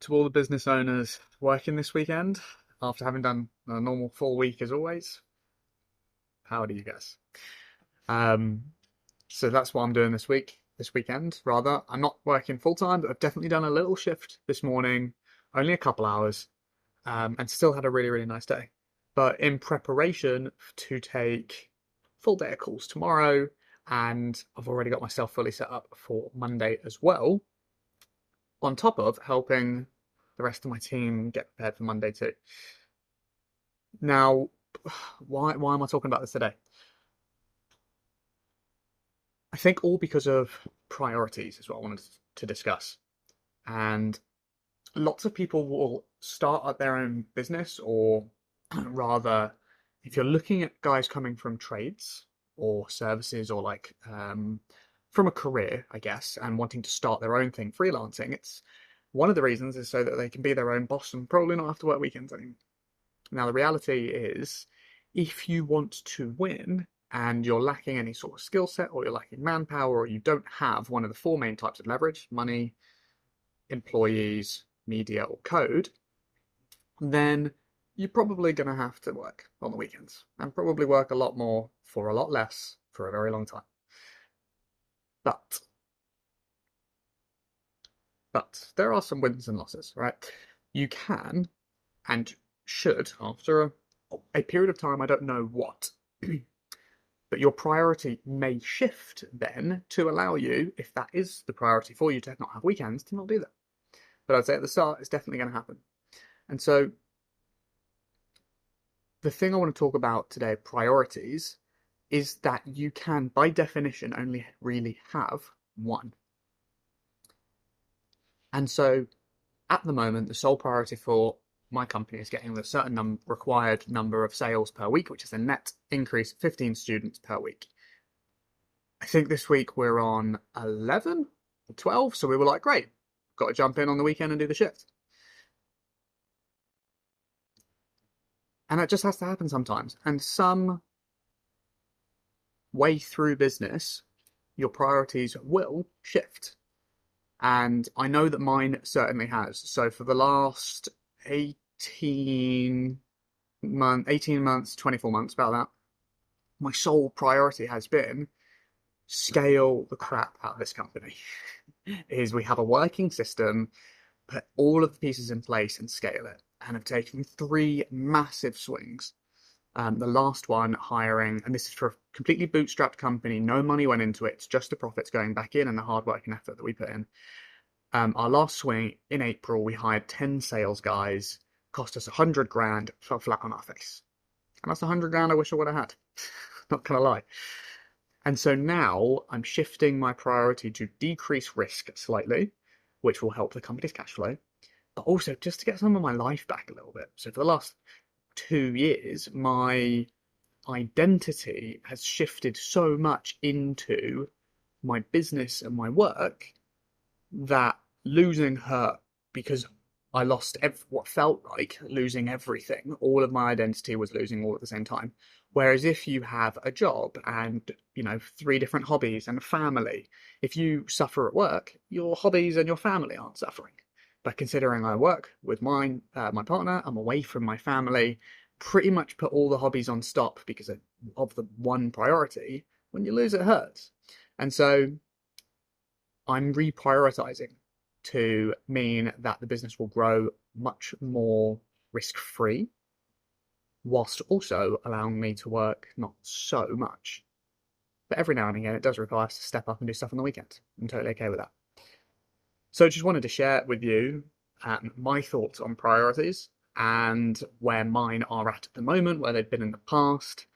to all the business owners working this weekend after having done a normal full week as always. How do you guess? Um, so that's what I'm doing this weekend rather. I'm not working full time, but I've definitely done a little shift this morning, only a couple hours, and still had a really, really nice day. But in preparation to take full day of calls tomorrow, and I've already got myself fully set up for Monday as well, on top of helping the rest of my team get prepared for Monday too. Now, why am I talking about this today? I think all because of priorities is what I wanted to discuss. And lots of people will start up their own business, or rather, if you're looking at guys coming from trades or services or from a career, I guess, and wanting to start their own thing, freelancing, it's one of the reasons is so that they can be their own boss and probably not have to work weekends anymore. Now, the reality is, if you want to win and you're lacking any sort of skill set, or you're lacking manpower, or you don't have one of the four main types of leverage, money, employees, media, or code, then you're probably going to have to work on the weekends and probably work a lot more for a lot less for a very long time. But there are some wins and losses, right? You can and should, after a period of time, I don't know what, but your priority may shift then to allow you, if that is the priority for you, to not have weekends, to not do that. But I'd say at the start, it's definitely going to happen. And so the thing I want to talk about today, priorities, is that you can, by definition, only really have one. And so at the moment, the sole priority for my company is getting a certain required number of sales per week, which is a net increase of 15 students per week. I think this week we're on 11 or 12, so we were like, great, got to jump in on the weekend and do the shift. And that just has to happen sometimes. And some way through business, your priorities will shift. And I know that mine certainly has. So for the last 18 months, 24 months, about that, my sole priority has been scale the crap out of this company. Is we have a working system, put all of the pieces in place and scale it. And have taken three massive swings. The last one hiring, and this is for a completely bootstrapped company, no money went into it, it's just the profits going back in and the hard work and effort that we put in. Our last swing in April, we hired 10 sales guys, cost us 100 grand, fell flat on our face. And that's 100 grand I wish I would have had. Not gonna lie. And so now I'm shifting my priority to decrease risk slightly, which will help the company's cash flow, but also just to get some of my life back a little bit. So for the last 2 years, my identity has shifted so much into my business and my work that losing hurt, because I lost what felt like losing everything. All of my identity was losing all at the same time. Whereas if you have a job and, 3 different hobbies and a family, if you suffer at work, your hobbies and your family aren't suffering. But considering I work with my partner, I'm away from my family, pretty much put all the hobbies on stop because of the one priority. When you lose, it hurts. And so I'm reprioritizing to mean that the business will grow much more risk-free, whilst also allowing me to work not so much. But every now and again, it does require us to step up and do stuff on the weekend. I'm totally okay with that. So I just wanted to share with you my thoughts on priorities and where mine are at the moment, where they've been in the past,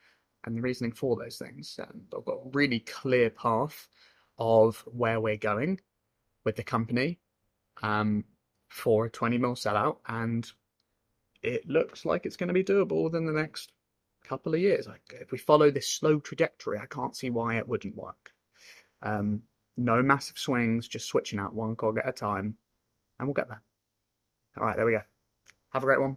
and the reasoning for those things. And I've got a really clear path of where we're going with the company for a 20 mil sellout, and it looks like it's going to be doable within the next couple of years. If we follow this slow trajectory, I can't see why it wouldn't work. No massive swings, just switching out one cog at a time, and we'll get there. All right, there we go. Have a great one.